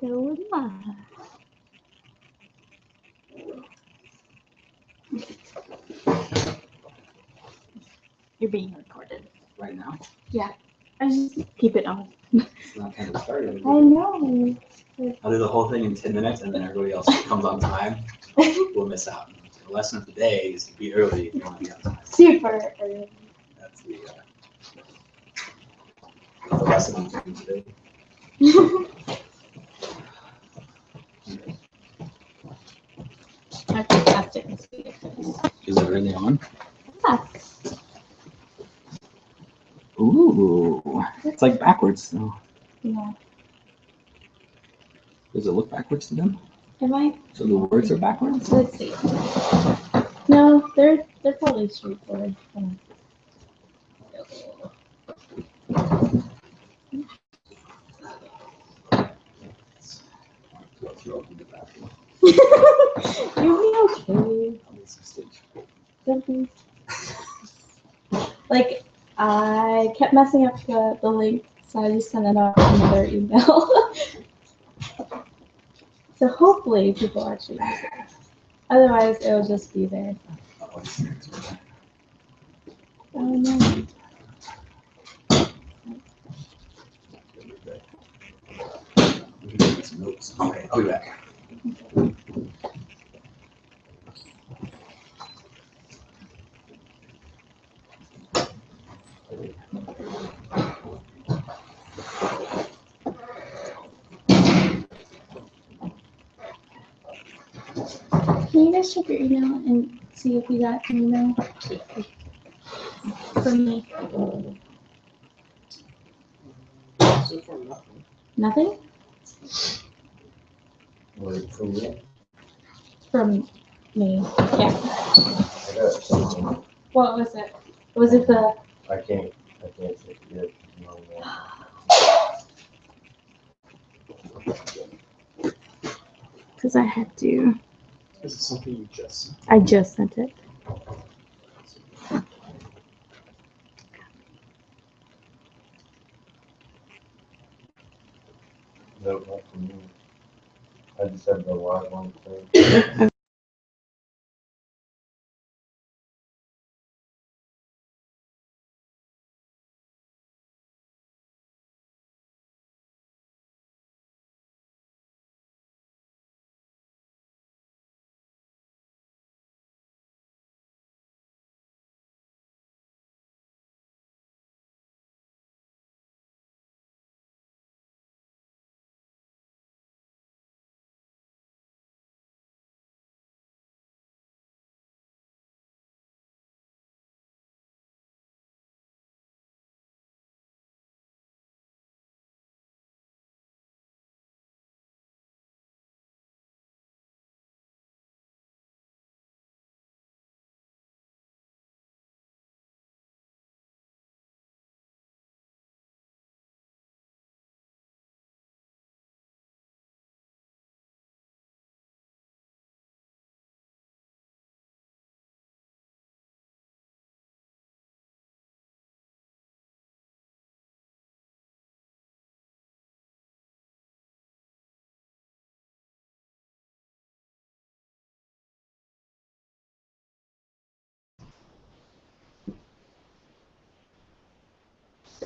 Go live. You're being recorded. Right now? Yeah. I just keep it on. It's not time to start yet. I know. I'll do the whole thing in 10 minutes and then everybody else who comes on time will miss out. The lesson of the day is to be early if you want to be on time. Super early. That's the lesson I'm doing today. I have to test it and see if it's. Is it really on? Yeah. Ooh, it's like backwards though. Yeah. Does it look backwards to them? Am I? So the words are backwards? Let's see. No, they're probably straightforward. You'll be okay. Don't be. Like, I kept messing up the link, so I just sent it out another email. So hopefully people actually use it. Otherwise, it'll just be there. Oh no. Okay, I'll be back. Can you guys check your email and see if you got an email from me? So far, nothing. Nothing? Wait, from you? From me. Yeah. I got something. What was it? Was it the I can't check it yet. No, because I had to. Is it something you just? I just sent it. No, not from you. I just had the live one thing.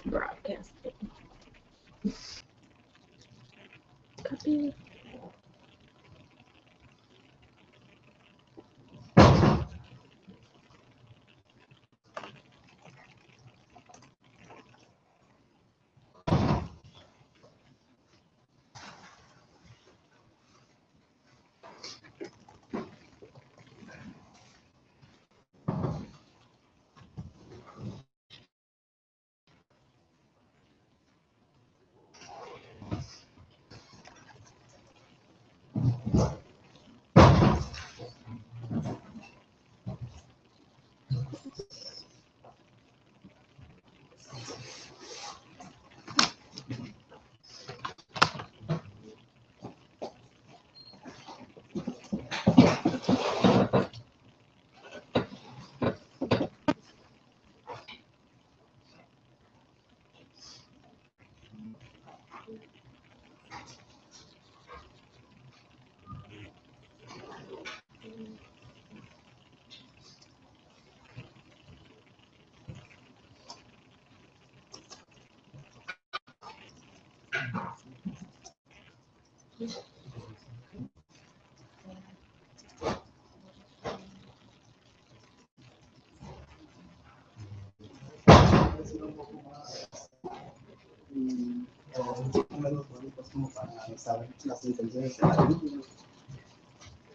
Broadcasting. Copy.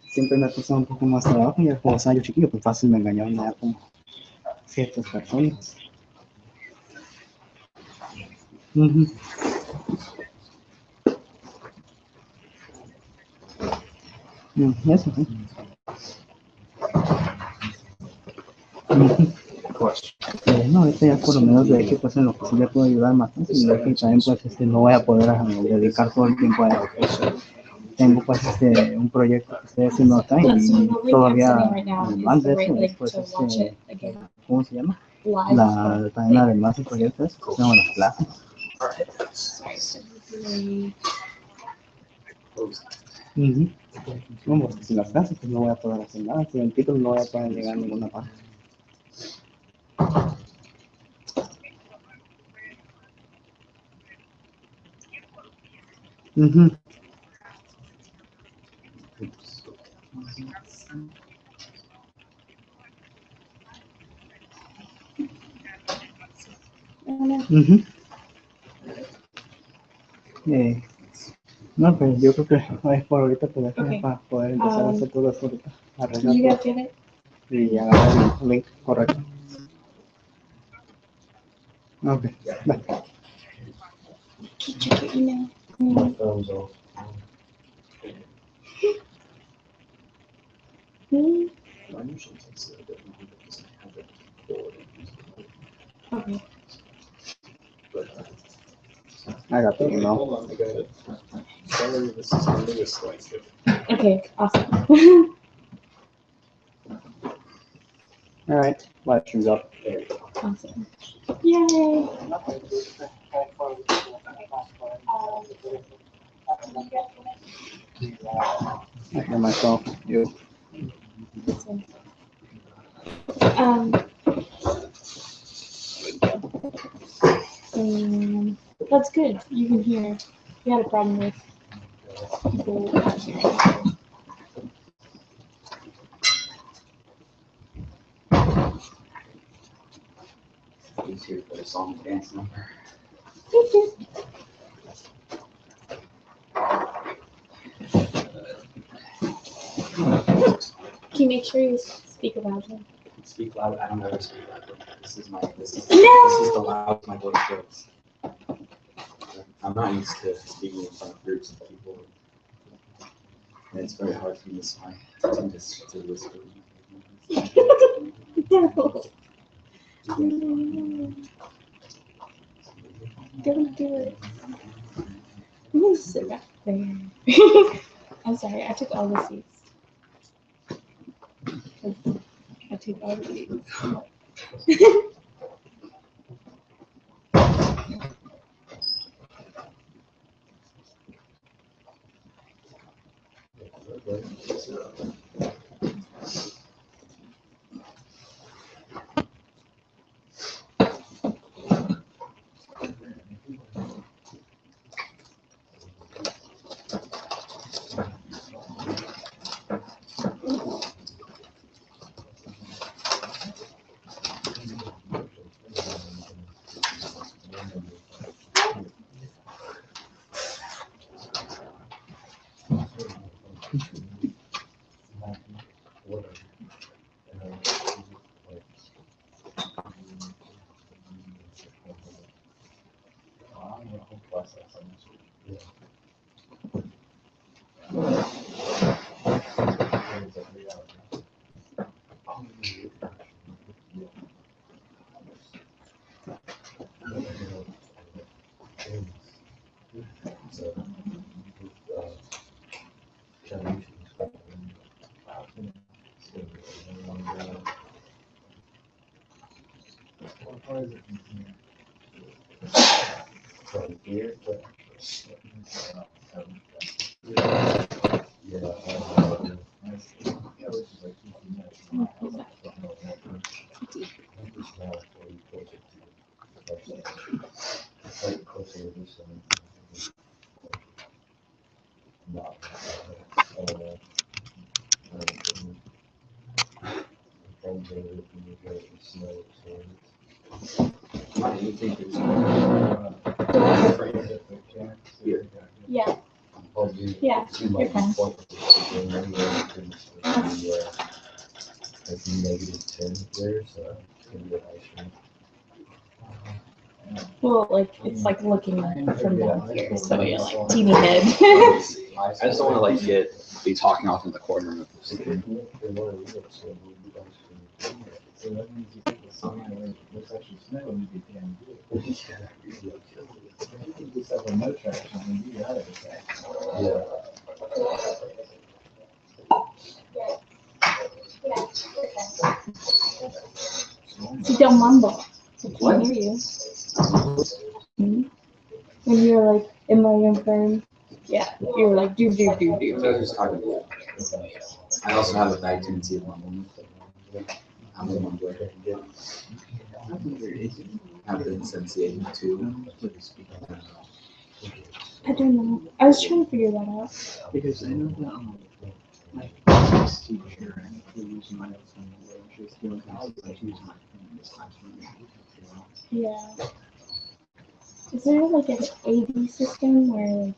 Siempre me ha costado un poco más trabajo, ya como estaba yo chiquillo, pues fácil me engañaban ya como ciertas personas. Ujú. Eso, sí. Ujú. No, ahorita ya por lo menos de que pues en lo que sí le puedo ayudar más, y de que también pues no voy a poder dedicar todo el tiempo a eso. Tengo pues un proyecto que estoy haciendo acá y todavía además de eso, pues ¿cómo se llama? También además del proyecto es que tengo las clases. Ujú. No, porque sin las clases pues no voy a poder hacer nada, sin el título no voy a poder llegar a ninguna parte. Ujú. Ujú. No, pues yo creo que es por ahorita pues, Okay. para poder empezar a hacer todo eso ahorita, arreglar You guys todo get it? y agarrar el link correcto. Ok, va. Check your email. My phone's off. Hmm. Mine usually takes a little bit longer because I have it recorded. Okay. But I got the email. hold on, I got it. Sorry, this is the newest slide. Okay, awesome. All right, live stream's up. There you go. Awesome. Yay. I hear myself. You. Awesome. Um, that's good. You can hear. You had a problem with people not hearing. Easier for a song dance number. Can you make sure you speak loudly? Speak loud. I don't ever speak loud. This is No! this is the loudest my voice goes. I'm not used to speaking in front of groups of people. And it's very hard for me to whisper. No. No. Don't do it. I'm gonna sit back there. I'm sorry, I took all the seats. I took all the seats. Not anything. Here. Yeah. Yeah. You're fine. Like -10 there, so it's gonna be an ice cream. Well, like it's like looking from down here, so you're like teeny head. I just don't want to be talking off in the corner of the screen. So that means you put the sign where there's actually snow and you can do it. You can just have a no traction and you got it. Yeah. You don't mumble. I What? can't hear you. When you're like, am I infirm? Yeah, you're like, do. I was just talking to you. I also have a bad tendency of mumbling. I'm a mumbler. I've been since the age of 2. I don't know. I was trying to figure that out. Because I know that my physics teacher actually used my phone when she was doing classes, like she used my phone in this classroom. Yeah. Is there like an AV system where like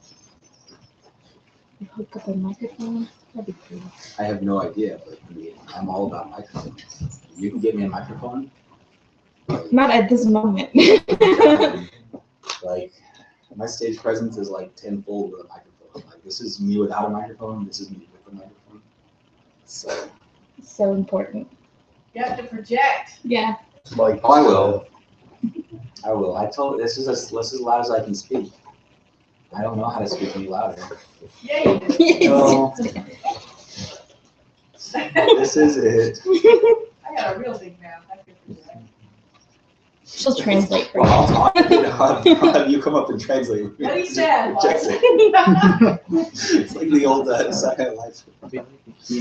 you hook up a microphone? That'd be cool. I have no idea, but I mean, I'm all about microphones. You can get me a microphone. Not at this moment. Like, my stage presence is like tenfold with a microphone. Like, this is me without a microphone. This is me with a microphone. So. So important. You have to project. Yeah. Like, Oh, I will. I will. I told this is as loud as I can speak. I don't know how to speak any louder. Yeah, you do. No. This is it. I got a real big mouth. I can do that. She'll translate for Well, you. I'll talk. I'll have you come up and translate. What he said was. Jackson. It's like the old Saturday Night Live. I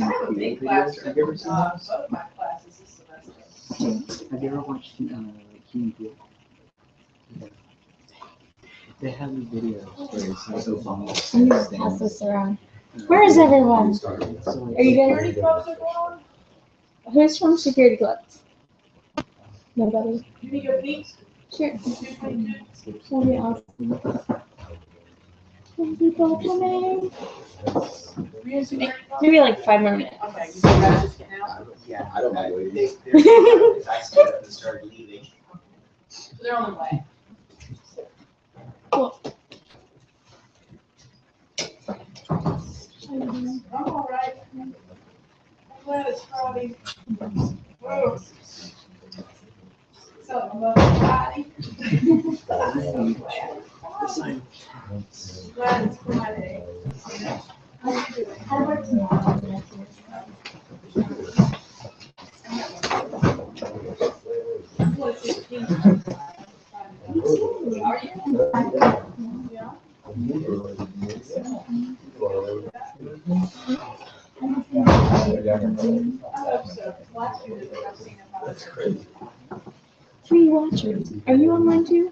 have a big classroom. Have you ever seen those? Both of my classes this semester. Have you ever watched Key and Peele? They have these videos where it's like Obama. I'm gonna pass this around. Where is everyone? So, like, Are you good? Pretty close to going. Who's from security clubs? Nobody? You need your feet? Sure. 222. That'll be awesome. Some people coming. Maybe like 5 more minutes. Okay, you guys just get out. Yeah, I don't mind waiting. They're on the way. Cool. I'm all right. I'm glad it's Friday. Whoa. So, I'm up Friday. Glad it's Friday. How you doing? How about tomorrow? Are you? Yeah. I hope so. Last year, I've seen about 3 watchers. Are you online too?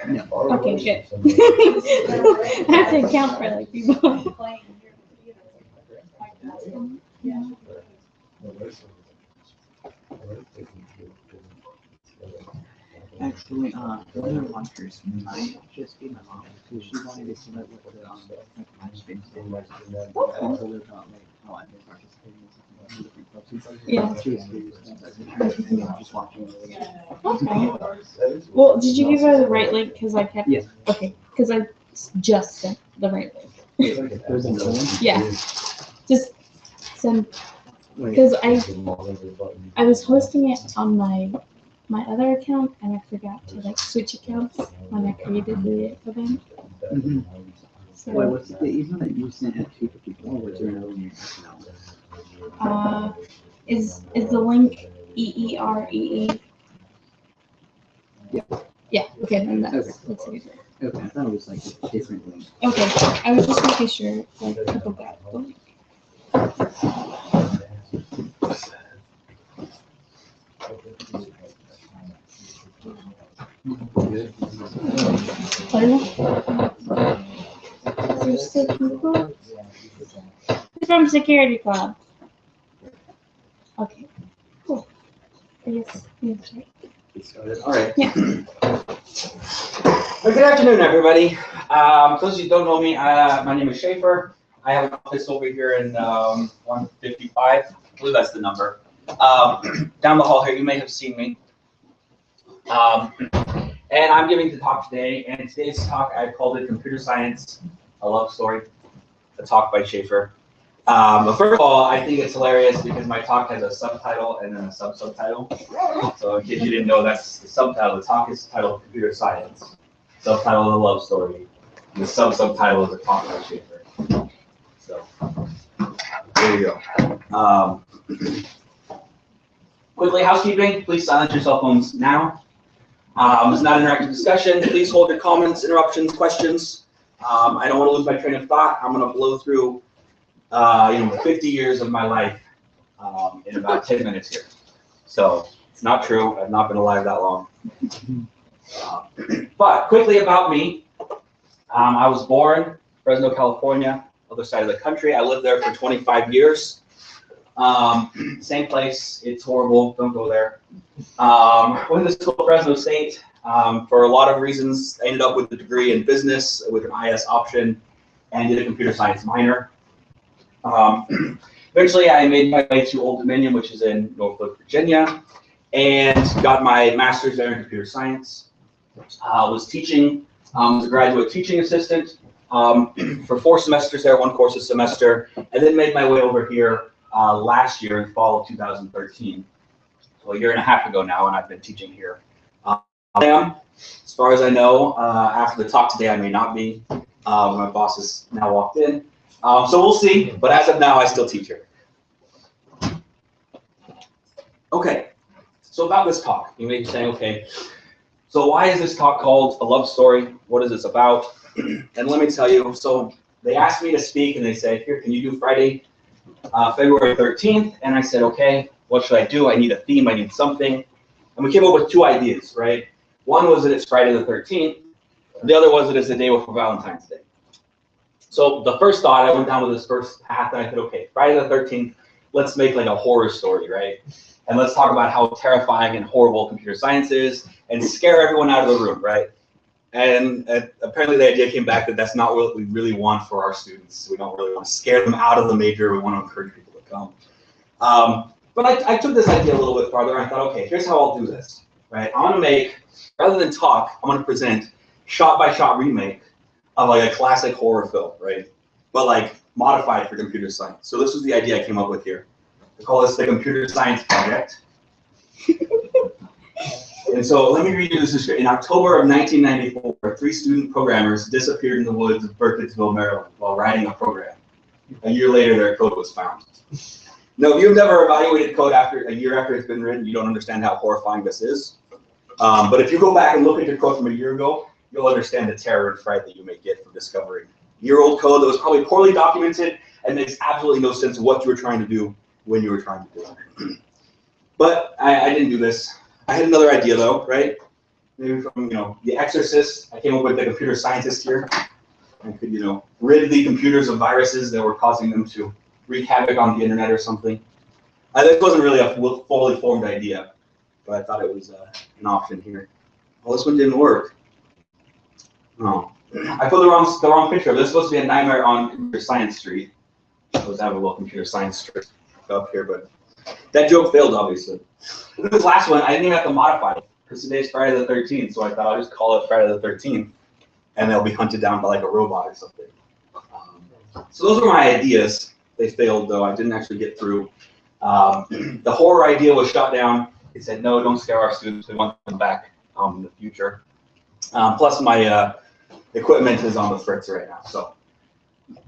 No. Okay, good. I have to account for like people. playing here in the theater. Like that. Yeah. Actually, the other watchers might just be my mom, because she wanted to see like what the my space did. I told her about like how I've been participating in different clubs and stuff. Yeah. She was curious, and just watching it. Okay. Well, did you give her the right link? Because I kept. Yes. Okay. Because I just sent the right link. There's another one? Yeah. Just send. Wait. Because I was hosting it on my other account and I forgot to like switch accounts when I created the event. Mhm. So Wait, what's the email that you sent at 2:54? What's your name? is the link EEREE? Yeah. Yeah. Okay. Then Okay. that's it. Okay, I thought it was like a different link. Okay. I was just making sure like people got the link. I don't know. There's still people. Who's from security club? Okay, cool. guess. Okay. Get started. All right. Yeah. Well, good afternoon, everybody. For those of you who don't know me, my name is Schaefer. I have an office over here in 155. I believe that's the number. Down the hall here, you may have seen me. And I'm giving the talk today, and today's talk I called it Computer Science, a Love Story, a talk by Schaefer. But first of all, I think it's hilarious because my talk has a subtitle and then a subtitle. So in case you didn't know, that's the subtitle. The talk is titled Computer Science, subtitle of the Love Story, and the subtitle is a talk by Schaefer. So there you go. Quickly, housekeeping, please silence your cell phones now. It's not an interactive discussion. Please hold your comments, interruptions, questions. I don't want to lose my train of thought. I'm going to blow through 50 years of my life in about 10 minutes here. So it's not true. I've not been alive that long. But quickly about me. I was born Fresno, California, other side of the country. I lived there for 25 years. Same place. It's horrible. Don't go there. Went to school at Fresno State for a lot of reasons. I ended up with a degree in business with an IS option and did a computer science minor. Eventually, I made my way to Old Dominion, which is in Norfolk, Virginia, and got my master's there in computer science. Was teaching, was a graduate teaching assistant for 4 semesters there, 1 course a semester, and then made my way over here last year in fall of 2013. So a year and a half ago now, and I've been teaching here. As far as I know, after the talk today, I may not be. My boss has now walked in. So we'll see, but as of now, I still teach here. Okay, so about this talk, you may be saying, okay, so why is this talk called A Love Story? What is this about? And let me tell you, so they asked me to speak, and they said, here, can you do Friday, February 13th? And I said, okay, what should I do? I need a theme, I need something. And we came up with 2 ideas, right? One was that it's Friday the 13th. The other was that it's the day before Valentine's Day. So the first thought, I went down with this first path, and I said, okay, Friday the 13th, let's make like a horror story, right? And let's talk about how terrifying and horrible computer science is and scare everyone out of the room, right? And apparently the idea came back that that's not what we really want for our students. We don't really want to scare them out of the major. We want to encourage people to come. But I took this idea a little bit farther, and I thought, okay, here's how I'll do this, right? I'm going to make, rather than talk, I'm going to present shot-by-shot remake of like a classic horror film, right? But like modified for computer science. So this was the idea I came up with here. I call this the Computer Science Project. And so let me read you this description. In October of 1994, 3 student programmers disappeared in the woods of Burkittsville, Maryland, while writing a program. A year later, their code was found. Now, if you've never evaluated code after a year after it's been written, you don't understand how horrifying this is. But if you go back and look at your code from a year ago, you'll understand the terror and fright that you may get from discovering year-old code that was probably poorly documented and makes absolutely no sense what you were trying to do when you were trying to do it. But I didn't do this. I had another idea though, right? Maybe from The Exorcist, I came up with the computer scientist here. I could rid the computers of viruses that were causing them to wreak havoc on the internet or something. This wasn't really a fully formed idea, but I thought it was an option here. Well, this one didn't work. Oh, I put the wrong picture. This is supposed to be a nightmare on Computer Science Street. I was having a little Computer Science Street up here, but that joke failed, obviously. This last one, I didn't even have to modify it because today's Friday the 13th, so I thought I'll just call it Friday the 13th, and they'll be hunted down by like a robot or something. So those were my ideas. They failed, though. I didn't actually get through. The horror idea was shot down. They said, no, don't scare our students. We want them back in the future. Plus, my equipment is on the fritz right now. So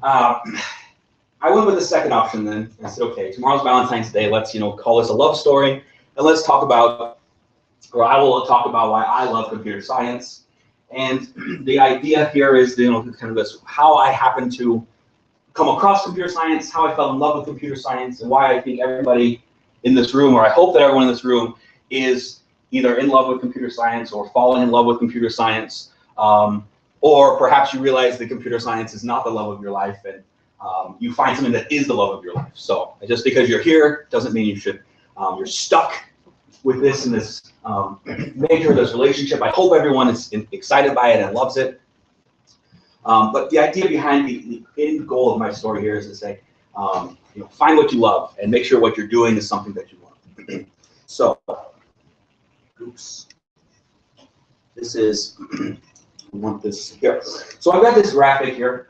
I went with the second option then. I said, okay, tomorrow's Valentine's Day. Let's call this a love story, and let's talk about, or I will talk about why I love computer science. And the idea here is kind of this: how I happen to come across computer science, how I fell in love with computer science, and why I think everybody in this room, or I hope that everyone in this room, is either in love with computer science or falling in love with computer science, or perhaps you realize that computer science is not the love of your life, and you find something that is the love of your life. So just because you're here doesn't mean you should, you're stuck. with this and this major, this relationship. I hope everyone is excited by it and loves it. But the idea behind the end goal of my story here is to say, find what you love and make sure what you're doing is something that you love. So, oops. This is, I want this here. So I've got this graphic here.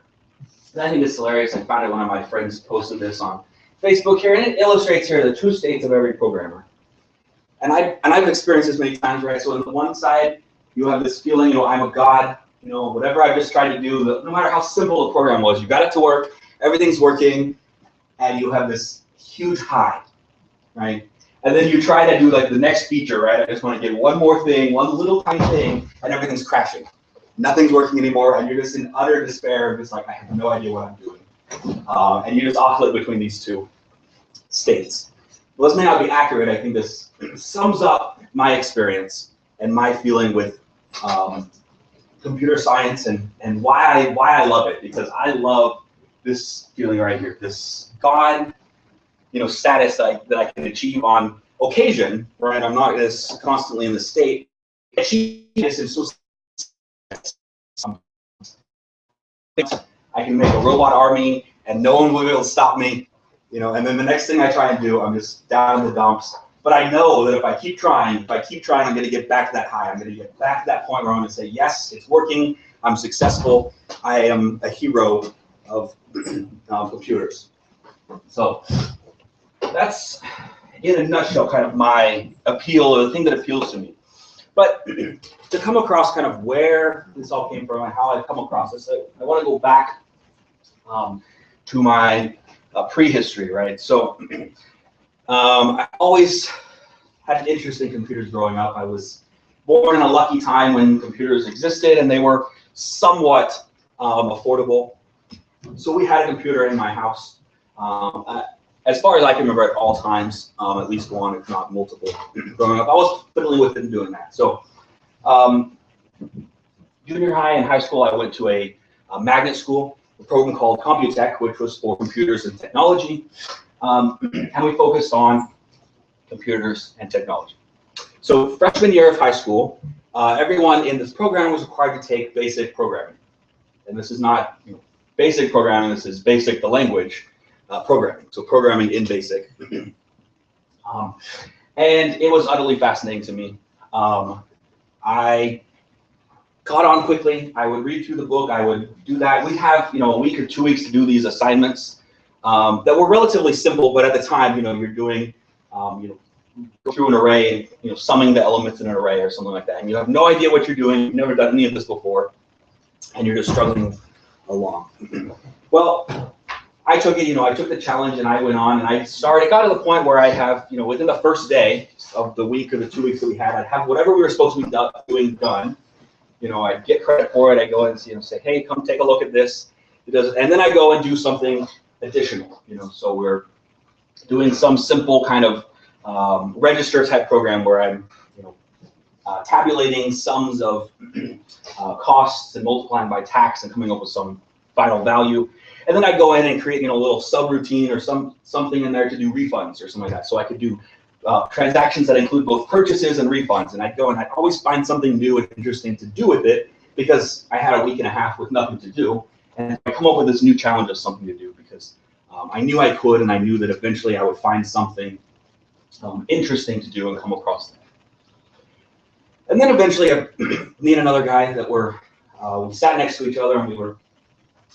And I think it's hilarious. I found it, one of my friends posted this on Facebook here, and it illustrates here the true states of every programmer. And I've experienced this many times, right? So on the one side, you have this feeling, I'm a god, whatever I've just tried to do, no matter how simple the program was, you got it to work, everything's working, and you have this huge high, right? And then you try to do like the next feature, right? I just want to get one more thing, one little tiny thing, and everything's crashing. Nothing's working anymore, and you're just in utter despair, just like, I have no idea what I'm doing. And you just oscillate between these two states. Well, this may not be accurate. I think this sums up my experience and my feeling with computer science and why I love it, because I love this feeling right here, this God, status that I can achieve on occasion, right? I'm not this constantly in the state. Achieve this is so. I can make a robot army and no one will be able to stop me, and then the next thing I try and do, I'm just down in the dumps. But I know that if I keep trying, I'm going to get back to that high. I'm going to get back to that point where I'm going to say, yes, it's working. I'm successful. I am a hero of computers. So that's, in a nutshell, kind of my appeal, or the thing that appeals to me. But to come across kind of where this all came from and how I've come across this, I want to go back to my prehistory, right? So I always had an interest in computers growing up. I was born in a lucky time when computers existed and they were somewhat affordable. So we had a computer in my house. As far as I can remember, at all times, at least one, if not multiple, growing up. I was fiddling with it and doing that. So junior high and high school, I went to a magnet school, a program called Computech, which was for computers and technology. And we focused on computers and technology. So freshman year of high school, everyone in this program was required to take basic programming. And this is not basic programming, this is basic, the language, programming. So programming in BASIC. And it was utterly fascinating to me. I caught on quickly. I would read through the book. I would do that. We'd have a week or 2 weeks to do these assignments that were relatively simple, but at the time, you're doing go through an array and summing the elements in an array or something like that, and you have no idea what you're doing. You've never done any of this before, and you're just struggling along. Well, I took it, I took the challenge and I went on and I got to the point where I have, within the first day of the week or the 2 weeks that we had, I'd have whatever we were supposed to be doing done. I'd get credit for it. I go and say, hey, come take a look at this. And then I go and do something additional, so we're doing some simple kind of register type program where I'm, tabulating sums of costs and multiplying by tax and coming up with some final value. And then I go in and create, a little subroutine or something in there to do refunds or something like that. So I could do transactions that include both purchases and refunds. And I'd go and I'd always find something new and interesting to do with it because I had a week and a half with nothing to do. And I come up with this new challenge of something to do because I knew I could, and I knew that eventually I would find something interesting to do and come across that. And then eventually, me and another guy that we sat next to each other and we were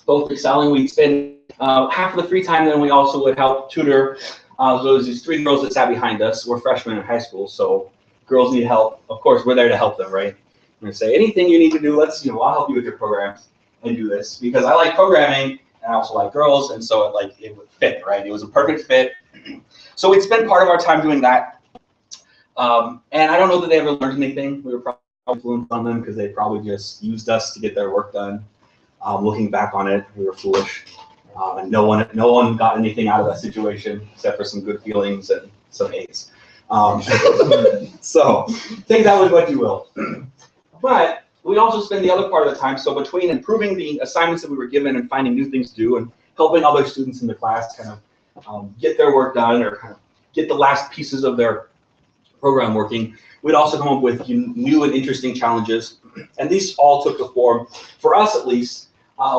both excelling. We'd spend half of the free time, then we also would help tutor. So there was these 3 girls that sat behind us. We're freshmen in high school, so girls need help. Of course, we're there to help them, right? I'm gonna say, anything you need to do, let's, I'll help you with your programs and do this because I like programming and I also like girls, and so it would fit, right? It was a perfect fit. So we'd spend part of our time doing that. And I don't know that they ever learned anything. We were probably influenced on them because they probably just used us to get their work done. Looking back on it, we were foolish, and no one got anything out of that situation except for some good feelings and some A's. So take that with what you will. But we also spend the other part of the time, so between improving the assignments that we were given and finding new things to do and helping other students in the class kind of get their work done or kind of get the last pieces of their program working, we'd also come up with new and interesting challenges, and these all took the form, for us at least,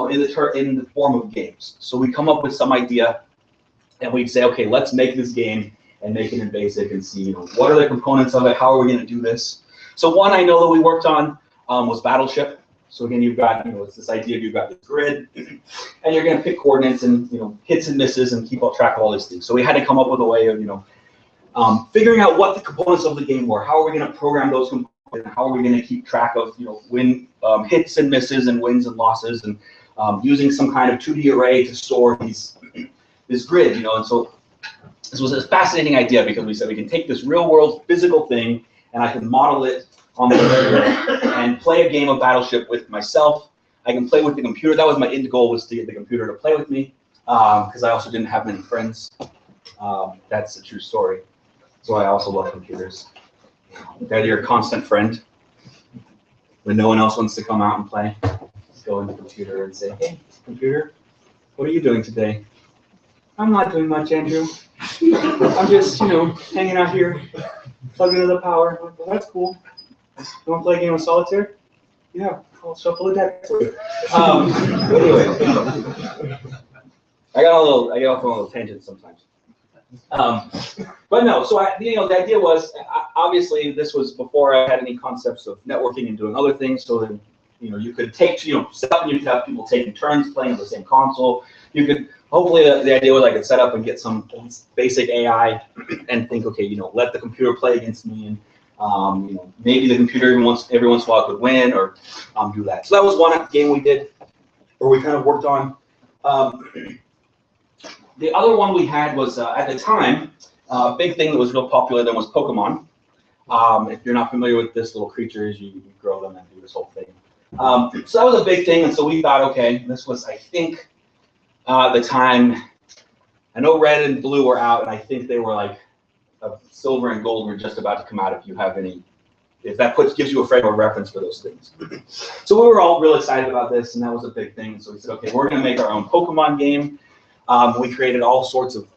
in the form of games. So we'd come up with some idea, and we'd say, okay, let's make this game and make it in BASIC and see, what are the components of it, how are we going to do this? So one I know that we worked on was Battleship. So again, you've got, it's this idea of you've got this grid, and you're going to pick coordinates and, hits and misses and keep track of all these things. So we had to come up with a way of, figuring out what the components of the game were. How are we going to program those components? And how are we going to keep track of, hits and misses and wins and losses, and using some kind of 2D array to store this grid, And so this was a fascinating idea because we said we can take this real world physical thing and I can model it on the computer and play a game of Battleship with myself. I can play with the computer. That was my end goal, was to get the computer to play with me, because I also didn't have many friends. That's a true story. So I also love computers. They're your constant friend. When no one else wants to come out and play, just go in the computer and say, hey, computer, what are you doing today? I'm not doing much, Andrew. I'm just, hanging out here, plugging into the power. Like, well, that's cool. You want to play a game of solitaire? Yeah, I'll shuffle the deck for you. Anyway, I got off on a little tangent sometimes. But no, so the idea was, obviously this was before I had any concepts of networking and doing other things. So that you could take, set up and you could have people taking turns playing the same console. You could, hopefully the idea was I could set up and get some basic AI and think, okay, let the computer play against me, and maybe the computer every once in a while could win, or do that. So that was one game we did, or we kind of worked on. The other one we had was, at the time, a big thing that was real popular then was Pokemon. If you're not familiar with this little creatures, you grow them and do this whole thing. So that was a big thing, and so we thought, okay, this was, I think, the time, I know red and blue were out, and I think they were like, silver and gold were just about to come out, if you have any, if that gives you a frame of reference for those things. So we were all real excited about this, and that was a big thing. So we said, okay, we're going to make our own Pokemon game. We created all sorts of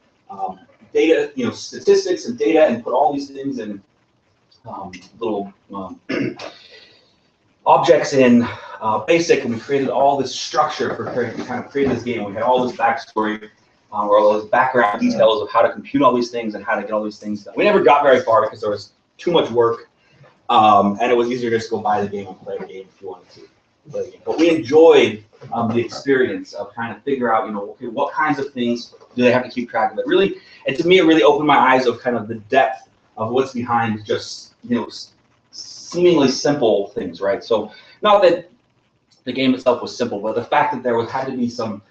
data, statistics and data, and put all these things in little objects in BASIC, and we created all this structure for kind of creating this game. We had all this backstory, or all those background details of how to compute all these things and how to get all these things done. We never got very far because there was too much work, and it was easier to just go buy the game and play the game if you wanted to play the game. But we enjoyed the experience of trying to figure out, okay, what kinds of things do they have to keep track of? It really, and to me, it really opened my eyes of kind of the depth of what's behind just, seemingly simple things, right? So not that the game itself was simple, but the fact that there had to be some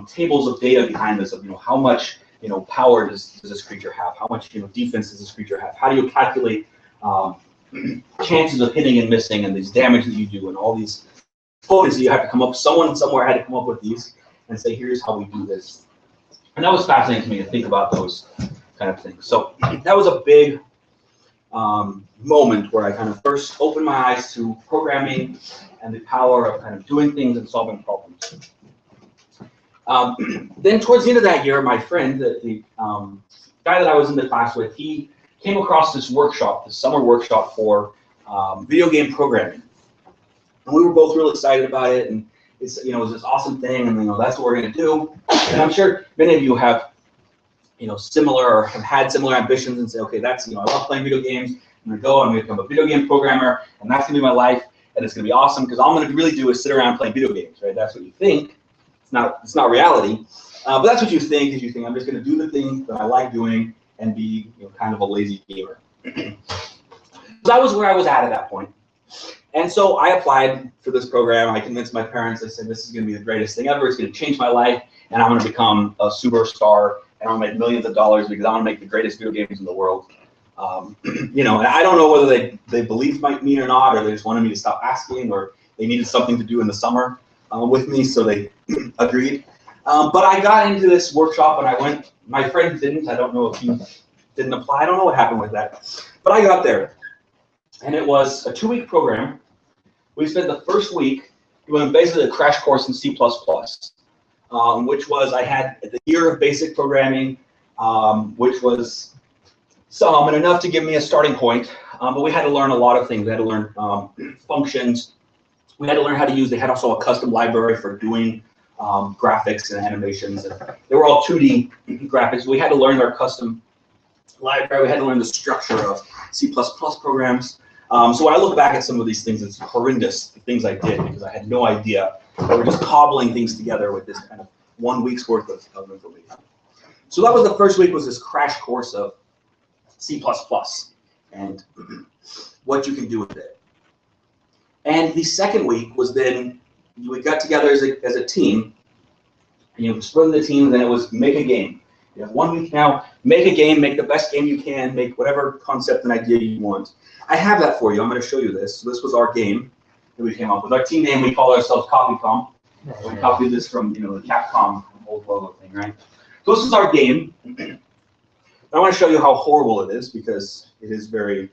tables of data behind this of, how much, power does this creature have? How much, defense does this creature have? How do you calculate chances of hitting and missing, and these damage that you do, and all these components that you have to come up, someone somewhere had to come up with these and say, here's how we do this. And that was fascinating to me to think about those kind of things. So that was a big moment where I kind of first opened my eyes to programming and the power of kind of doing things and solving problems. Then towards the end of that year, my friend, the guy that I was in the class with, he came across this workshop, this summer workshop for video game programming. And we were both really excited about it, and it's, it was this awesome thing, and that's what we're going to do. And I'm sure many of you have, similar, or have had similar ambitions and say, okay, that's, I love playing video games. I'm going to go, I'm going to become a video game programmer, and that's going to be my life, and it's going to be awesome because all I'm going to really do is sit around playing video games, right? That's what you think. It's not reality, but that's what you think. Is you think I'm just going to do the thing that I like doing and be, kind of a lazy gamer. So that was where I was at that point. And so I applied for this program. I convinced my parents. I said, this is going to be the greatest thing ever. It's going to change my life, and I'm going to become a superstar, and I'm going to make millions of dollars because I'm going to make the greatest video games in the world. And I don't know whether they believed me or not, or they just wanted me to stop asking, or they needed something to do in the summer with me, so they agreed. But I got into this workshop, and I went. My friend didn't. I don't know if he didn't apply. I don't know what happened with that. But I got there, and it was a 2-week program. We spent the first week doing basically a crash course in C++, which was, I had the year of basic programming, which was some and enough to give me a starting point, but we had to learn a lot of things. We had to learn functions. We had to learn how to use, they had also a custom library for doing graphics and animations. And they were all 2D graphics. We had to learn our custom library. We had to learn the structure of C++ programs. So when I look back at some of these things, it's horrendous, the things I did, because I had no idea. They were just cobbling things together with this kind of 1 week's worth of information. So that was the first week, was this crash course of C++ and what you can do with it. And the second week was then, we got together as a team, and you split the team, and then it was make a game. You have 1 week now, make a game, make the best game you can, make whatever concept and idea you want. I have that for you. I'm going to show you this. So this was our game that we came up with. Our team name, we call ourselves CopyCom. We copied this from, the Capcom old logo thing, right? So this is our game. I want to show you how horrible it is, because it is very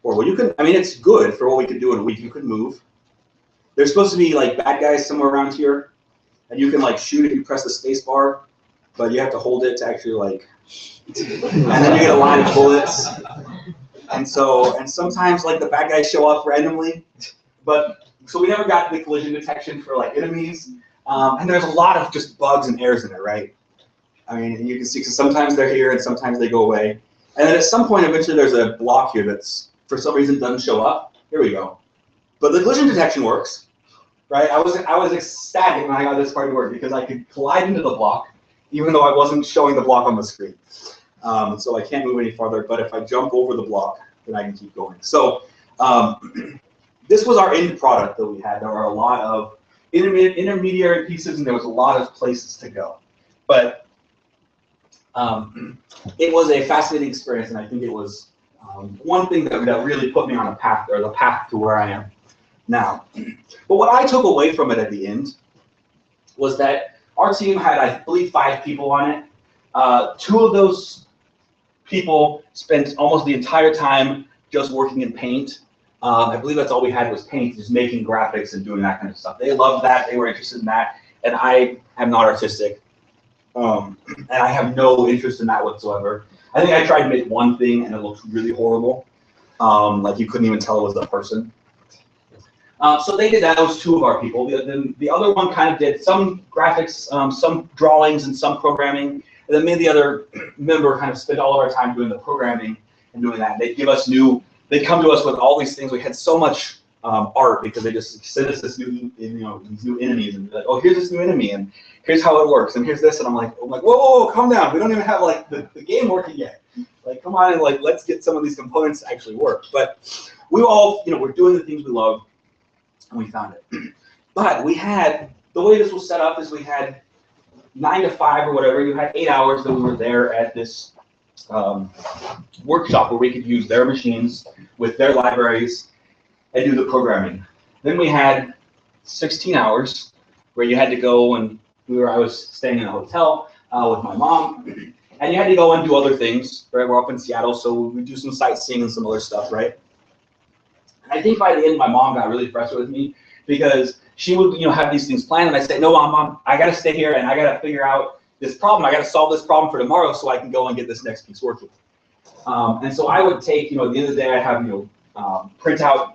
horrible. You can, I mean, it's good for what we could do in a week. You can move. There's supposed to be like bad guys somewhere around here, and you can like shoot if you press the space bar, but you have to hold it to actually like, and then you get a line of bullets. And sometimes like the bad guys show up randomly, but so we never got the collision detection for like enemies. And there's a lot of just bugs and errors in it, right? I mean, you can see, because sometimes they're here and sometimes they go away. And then at some point, eventually there's a block here that's, for some reason, doesn't show up. Here we go. But the collision detection works, right? I was ecstatic when I got this part to work, because I could collide into the block, even though I wasn't showing the block on the screen. So I can't move any farther, but if I jump over the block, then I can keep going. So this was our end product that we had. There were a lot of intermediary pieces, and there was a lot of places to go. But it was a fascinating experience, and I think it was one thing that really put me on a path, or the path to where I am now. But what I took away from it at the end was that our team had, I believe, 5 people on it. 2 of those people spent almost the entire time just working in Paint. I believe that's all we had was Paint, just making graphics and doing that kind of stuff. They loved that, they were interested in that, and I am not artistic. And I have no interest in that whatsoever. I think I tried to make one thing and it looked really horrible. Like you couldn't even tell it was the person. So they did that. That was 2 of our people. The other one kind of did some graphics, some drawings, and some programming. And then maybe the other member kind of spent all of our time doing the programming and doing that. They'd give us they'd come to us with all these things. We had so much art, because they just sent us this new, these new enemies, and be like, oh, here's this new enemy, and here's how it works, and here's this, and I'm like, whoa, calm down. We don't even have like the game working yet. Like, come on, and like, let's get some of these components to actually work. But we all, we're doing the things we love, and we found it. But we had, the way this was set up is we had 9 to 5 or whatever. You had 8 hours that we were there at this workshop where we could use their machines with their libraries and do the programming. Then we had 16 hours where you had to go, and I was staying in a hotel with my mom, and you had to go and do other things, right? We're up in Seattle, so we do some sightseeing and some other stuff, right? And I think by the end, my mom got really frustrated with me, because she would, have these things planned, and I said, no, mom, I gotta stay here, and I gotta figure out this problem. I gotta solve this problem for tomorrow so I can go and get this next piece working. And so I would take, at the end of the day, I have, print out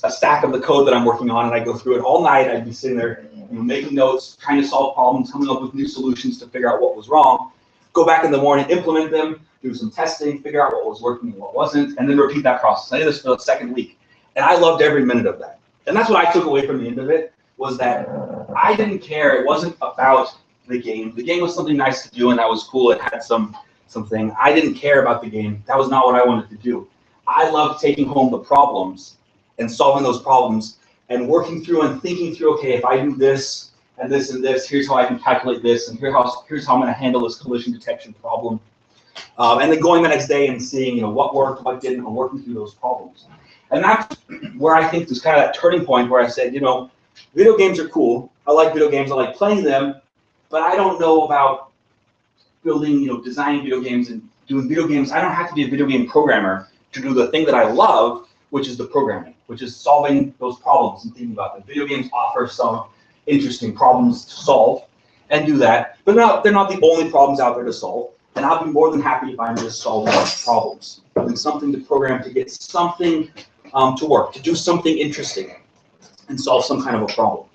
a stack of the code that I'm working on, and I go through it all night. I'd be sitting there, making notes, trying to solve problems, coming up with new solutions to figure out what was wrong. Go back in the morning, implement them, do some testing, figure out what was working and what wasn't, and then repeat that process. I did this for the second week, and I loved every minute of that. And that's what I took away from the end of it, was that I didn't care. It wasn't about the game. The game was something nice to do, and that was cool. It had something. I didn't care about the game. That was not what I wanted to do. I loved taking home the problems and solving those problems and working through and thinking through, okay, if I do this and this and this, here's how I can calculate this, and here's how I'm going to handle this collision detection problem. And then going the next day and seeing, what worked, what didn't, and working through those problems. And that's where I think there's kind of that turning point where I said, video games are cool. I like video games. I like playing them, but I don't know about building, designing video games and doing video games. I don't have to be a video game programmer to do the thing that I love, which is the programming, which is solving those problems and thinking about them. Video games offer some interesting problems to solve and do that, but they're not the only problems out there to solve. And I'll be more than happy if I'm just solving problems, doing something to program to get something to work, to do something interesting and solve some kind of a problem.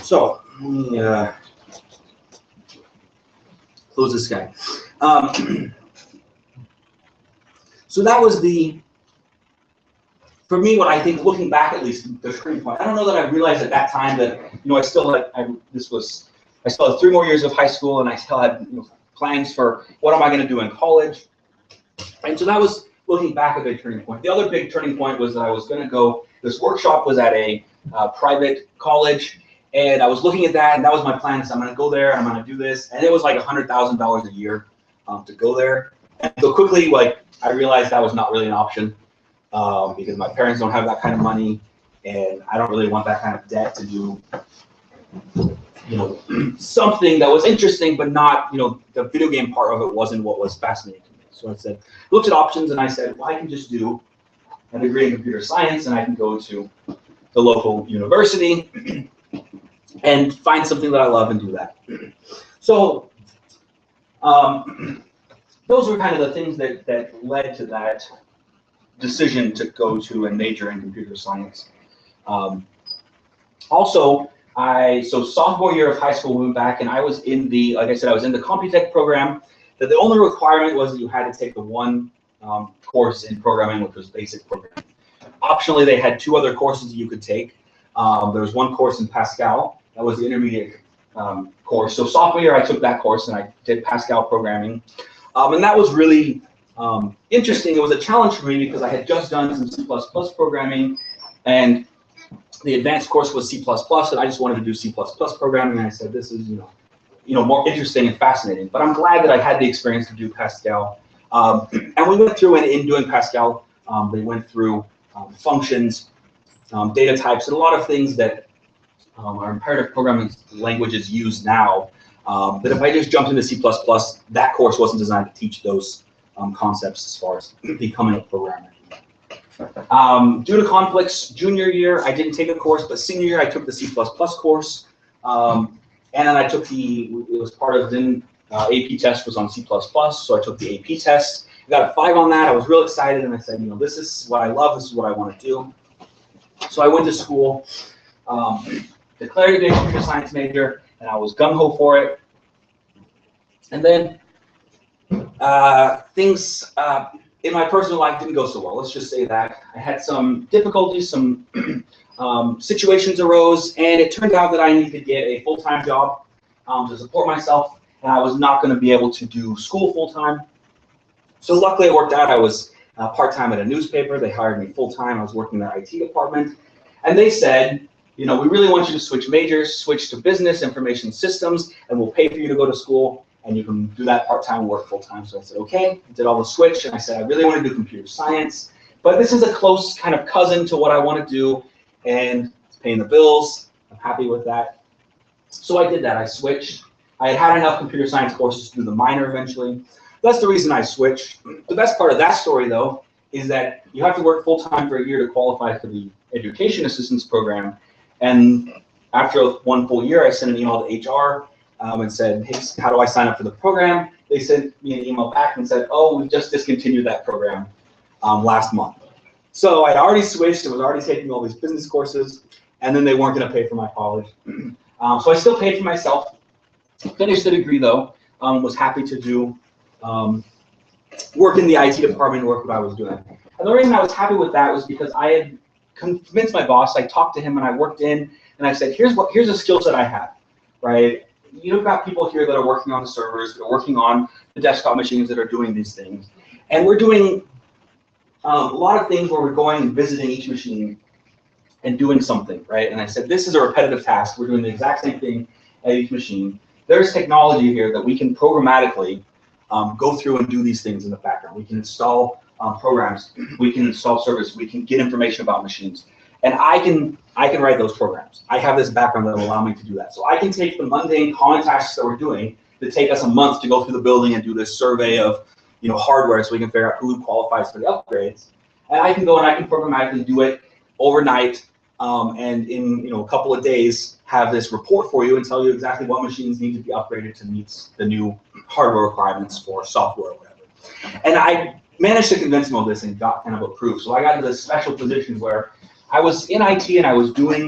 So let me close this guy. So that was for me, what I think, looking back at least, the turning point. I don't know that I realized at that time that, I still had, I still had 3 more years of high school, and I still had plans for what am I going to do in college. And so that was, looking back, a big turning point. The other big turning point was that I was going to go, this workshop was at a private college, and I was looking at that, and that was my plan. So I'm going to go there, and I'm going to do this. And it was like $100,000 a year to go there. And so quickly, I realized that was not really an option because my parents don't have that kind of money, and I don't really want that kind of debt to do, something that was interesting, but not, the video game part of it wasn't what was fascinating to me. So I said, looked at options, and I said, well, I can just do a degree in computer science, and I can go to the local university and find something that I love and do that. So those were kind of the things that led to that decision to go to and major in computer science. Also, so sophomore year of high school, we went back, and I was in the, like I said, I was in the Computech program. That the only requirement was that you had to take the one course in programming, which was basic programming. Optionally, they had 2 other courses you could take. There was one course in Pascal. That was the intermediate course. So sophomore year, I took that course, and I did Pascal programming. And that was really interesting. It was a challenge for me because I had just done some C++ programming, and the advanced course was C++, and I just wanted to do C++ programming. And I said, this is, more interesting and fascinating. But I'm glad that I had the experience to do Pascal. And we went through, and in doing Pascal, they went through functions, data types, and a lot of things that our imperative programming languages use now. But if I just jumped into C++, that course wasn't designed to teach those concepts as far as becoming a programmer. Due to conflicts, junior year, I didn't take a course, but senior year, I took the C++ course. And then I took it was part of the AP test was on C++, so I took the AP test. I got a 5 on that. I was real excited, and I said, this is what I love. This is what I want to do. So I went to school, declared to be a computer science major, and I was gung-ho for it. And then things in my personal life didn't go so well. Let's just say that. I had some difficulties, some situations arose, and it turned out that I needed to get a full-time job to support myself, and I was not going to be able to do school full-time. So luckily it worked out. I was part-time at a newspaper. They hired me full-time. I was working in their IT department, and they said, we really want you to switch majors, switch to business information systems, and we'll pay for you to go to school, and you can do that part-time, work full-time. So I said, okay, I did all the switch, and I said, I really want to do computer science, but this is a close kind of cousin to what I want to do, and it's paying the bills. I'm happy with that. So I did that. I switched. I had enough computer science courses to do the minor eventually. That's the reason I switched. The best part of that story, though, is that you have to work full-time for a year to qualify for the education assistance program. And after 1 full year, I sent an email to HR and said, hey, how do I sign up for the program? They sent me an email back and said, oh, we just discontinued that program last month. So I'd already switched. I was already taking all these business courses, and then they weren't going to pay for my college. So I still paid for myself. Finished the degree, though. Was happy to do work in the IT department, work what I was doing. And the reason I was happy with that was because I had convinced my boss. I talked to him, and I worked in, and I said, here's a skill set I have, right? You've got people here that are working on the servers, that are working on the desktop machines that are doing these things. And we're doing a lot of things where we're going and visiting each machine and doing something, right? And I said, this is a repetitive task. We're doing the exact same thing at each machine. There's technology here that we can programmatically go through and do these things in the background. We can install programs. We can install service. We can get information about machines. And I can write those programs. I have this background that will allow me to do that. So I can take the mundane common tasks that we're doing that take us a month to go through the building and do this survey of hardware so we can figure out who qualifies for the upgrades. And I can go and I can programmatically do it overnight and in a couple of days have this report for you and tell you exactly what machines need to be upgraded to meet the new hardware requirements for software or whatever. And I managed to convince them of this and got kind of approved. So I got into this special position where I was in IT and I was doing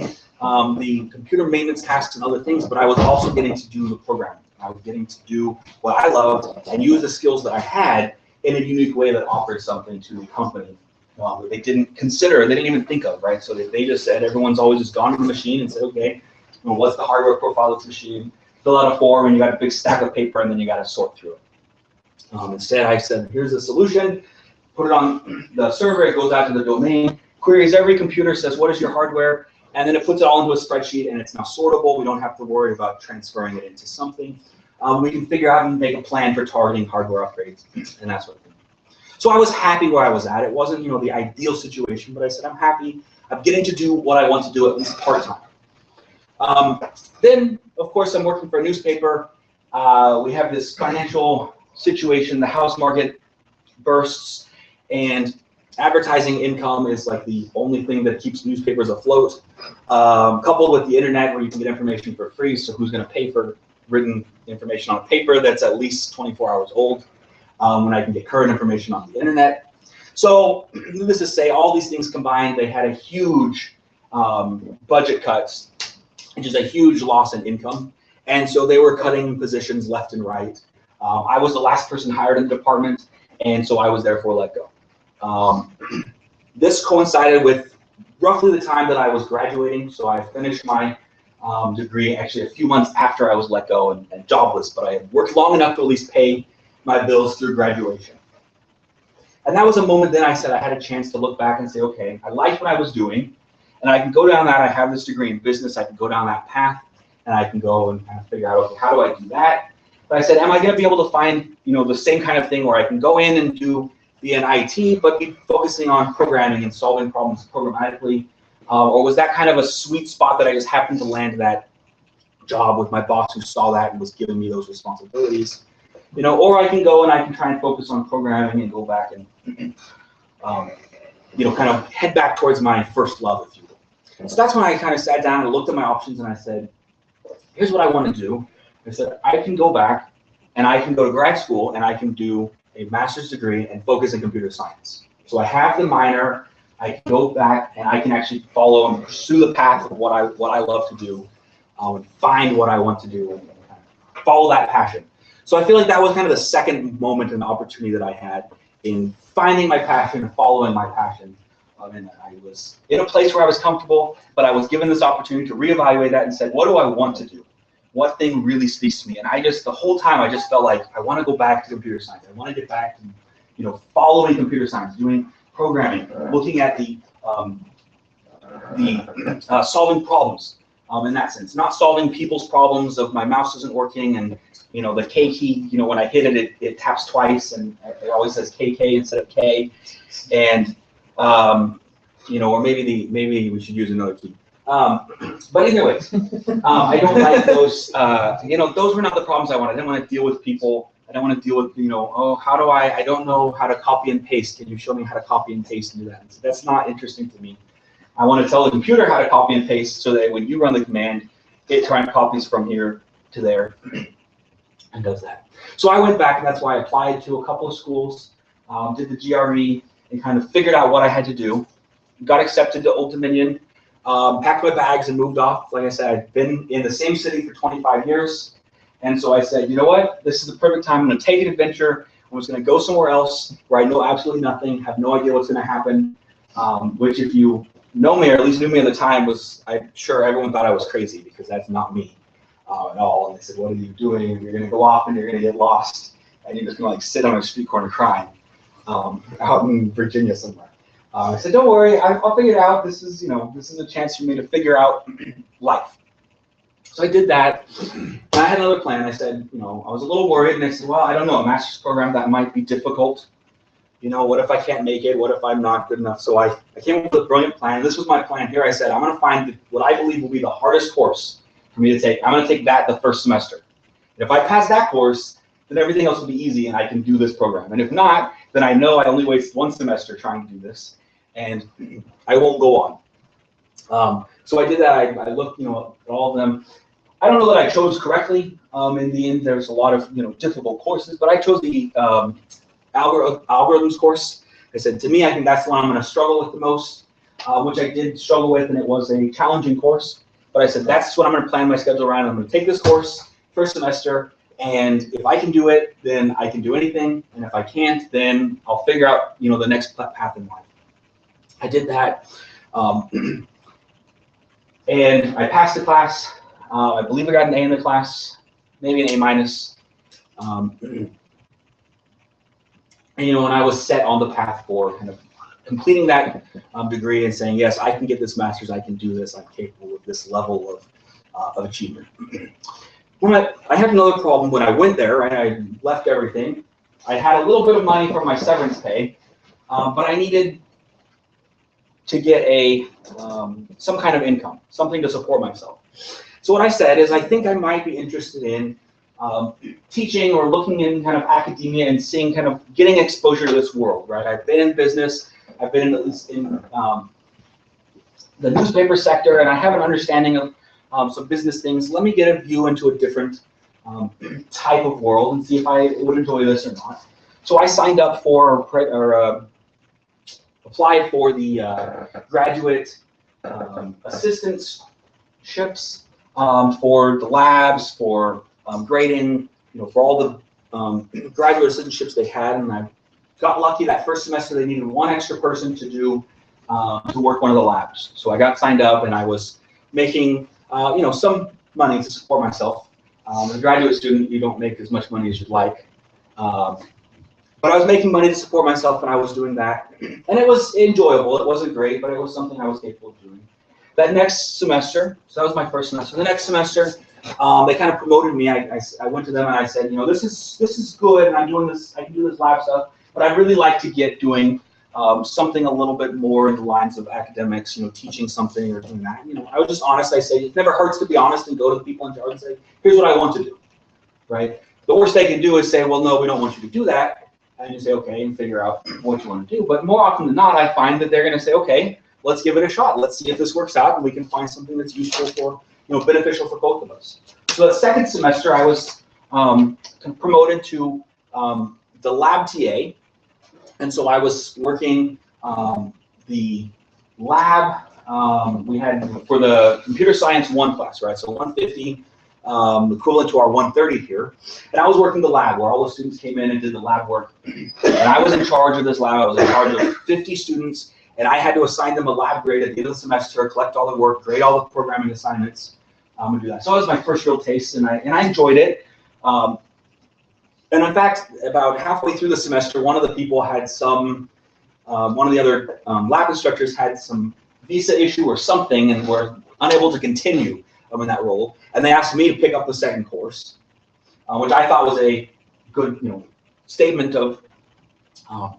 the computer maintenance tasks and other things, but I was also getting to do the programming. I was getting to do what I loved and use the skills that I had in a unique way that offered something to the company that they didn't consider, they didn't even think of, right? So they just said, everyone's always just gone to the machine and said, okay, well, what's the hardware profile of this machine? Fill out a form and you got a big stack of paper and then you got to sort through it. Instead, I said, here's the solution, put it on the server, it goes out to the domain, queries every computer, says, what is your hardware? And then it puts it all into a spreadsheet and it's now sortable. We don't have to worry about transferring it into something. We can figure out and make a plan for targeting hardware upgrades and that sort of thing. So I was happy where I was at. It wasn't, the ideal situation, but I said, I'm happy. I'm getting to do what I want to do, at least part-time. Then, of course, I'm working for a newspaper. We have this financial situation, the house market bursts, and advertising income is like the only thing that keeps newspapers afloat, coupled with the internet where you can get information for free. So who's going to pay for written information on a paper that's at least 24 hours old when I can get current information on the internet? So needless to say, all these things combined, they had a huge budget cuts, which is a huge loss in income. And so they were cutting positions left and right. I was the last person hired in the department, and so I was therefore let go. This coincided with roughly the time that I was graduating, so I finished my degree actually a few months after I was let go and jobless, but I had worked long enough to at least pay my bills through graduation. And that was a moment then I said I had a chance to look back and say, okay, I liked what I was doing, and I can go down that. I have this degree in business. I can go down that path, and I can go and kind of figure out, okay, how do I do that? But I said, am I going to be able to find, the same kind of thing where I can go in and be in IT, but be focusing on programming and solving problems programmatically? Or was that kind of a sweet spot that I just happened to land that job with my boss who saw that and was giving me those responsibilities? Or I can go and I can try and focus on programming and go back and, kind of head back towards my first love, if you will. So that's when I kind of sat down and looked at my options and I said, here's what I want to do. I said, I can go back and I can go to grad school and I can do a master's degree and focus in computer science. So I have the minor, I can go back and I can actually follow and pursue the path of what I love to do, and find what I want to do and kind of follow that passion. So I feel like that was kind of the second moment and opportunity that I had in finding my passion and following my passion. And I was in a place where I was comfortable, but I was given this opportunity to reevaluate that and said, what do I want to do? What thing really speaks to me? And the whole time I just felt like I want to go back to computer science. I want to get back to, following computer science, doing programming, looking at the solving problems in that sense, not solving people's problems of my mouse isn't working and, the K key, when I hit it, it taps twice and it always says KK instead of K. And, or maybe we should use another key. But anyways, I don't like those, those were not the problems I wanted. I didn't want to deal with people. I don't want to deal with, I don't know how to copy and paste. Can you show me how to copy and paste and do that? So that's not interesting to me. I want to tell the computer how to copy and paste so that when you run the command, it tries and copies from here to there and does that. So I went back, and that's why I applied to a couple of schools, did the GRE, and kind of figured out what I had to do. Got accepted to Old Dominion. Packed my bags and moved off. Like I said, I've been in the same city for 25 years. And so I said, you know what? This is the perfect time. I'm going to take an adventure. I'm just going to go somewhere else where I know absolutely nothing, have no idea what's going to happen, which if you know me, or at least knew me at the time, I'm sure everyone thought I was crazy because that's not me at all. And they said, what are you doing? You're going to go off and you're going to get lost. And you're just going to sit on a street corner crying out in Virginia somewhere. I said, don't worry, I'll figure it out. This is a chance for me to figure out life. So I did that. And I had another plan. I said, I was a little worried, and I said, well, I don't know, a master's program, that might be difficult. What if I can't make it? What if I'm not good enough? So I came up with a brilliant plan. This was my plan here. I said, I'm going to find what I believe will be the hardest course for me to take. I'm going to take that the first semester. And if I pass that course, then everything else will be easy, and I can do this program. And if not, then I know I only waste one semester trying to do this, and I won't go on. So I did that. I looked, at all of them. I don't know that I chose correctly. In the end, there's a lot of difficult courses, but I chose the algorithms course. I said, to me, I think that's the one I'm going to struggle with the most, which I did struggle with, and it was a challenging course. But I said, that's what I'm going to plan my schedule around. I'm going to take this course first semester, and if I can do it, then I can do anything. And if I can't, then I'll figure out the next path in life. I did that, and I passed the class. I believe I got an A in the class, maybe an A minus. And when I was set on the path for kind of completing that degree and saying, yes, I can get this master's, I can do this, I'm capable of this level of achievement. I had another problem when I went there, right? I left everything. I had a little bit of money from my severance pay, but I needed to get some kind of income, something to support myself. So what I said is, I think I might be interested in teaching or looking in kind of academia and seeing kind of getting exposure to this world, right? I've been in business, I've been in the newspaper sector, and I have an understanding of some business things. Let me get a view into a different type of world and see if I would enjoy this or not. So I signed up for or applied for the graduate assistantships for the labs, for grading, for all the graduate assistantships they had, and I got lucky that first semester they needed one extra person to do to work one of the labs. So I got signed up, and I was making some money to support myself. As a graduate student, you don't make as much money as you'd like, but I was making money to support myself, and I was doing that, and it was enjoyable. It wasn't great, but it was something I was capable of doing. That next semester, so that was my first semester. The next semester, they kind of promoted me. I went to them and I said, this is good, and I'm doing this. I can do this lab stuff, but I'd really like to get doing something a little bit more in the lines of academics, teaching something or doing that. I was just honest. I say it never hurts to be honest and go to the people in charge and say, here's what I want to do, right? The worst they can do is say, well, no, we don't want you to do that. And you say, okay, and figure out what you want to do. But more often than not, I find that they're going to say, okay, let's give it a shot. Let's see if this works out, and we can find something that's useful for, beneficial for both of us. So the second semester, I was promoted to the lab TA, and so I was working the lab. We had for the computer science 1 class, right? So 150. Equivalent to our 130 here, and I was working the lab where all the students came in and did the lab work, and I was in charge of this lab. I was in charge of 50 students, and I had to assign them a lab grade at the end of the semester, collect all the work, grade all the programming assignments, and do that. So that was my first real taste, and I enjoyed it. And in fact, about halfway through the semester, one of the people had one of the other lab instructors had some visa issue or something, and were unable to continue in that role, and they asked me to pick up the second course, which I thought was a good, statement of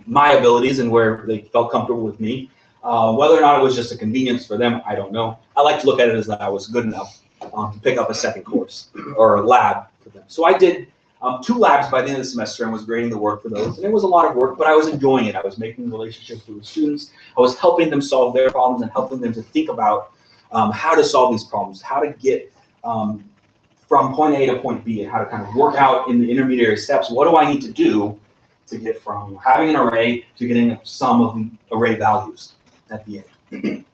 my abilities and where they felt comfortable with me. Whether or not it was just a convenience for them, I don't know. I like to look at it as that I was good enough to pick up a second course or a lab for them. So I did 2 labs by the end of the semester and was grading the work for those, and it was a lot of work, but I was enjoying it. I was making relationships with the students. I was helping them solve their problems and helping them to think about how to solve these problems, how to get from point A to point B, and how to kind of work out in the intermediary steps. What do I need to do to get from having an array to getting a sum of the array values at the end?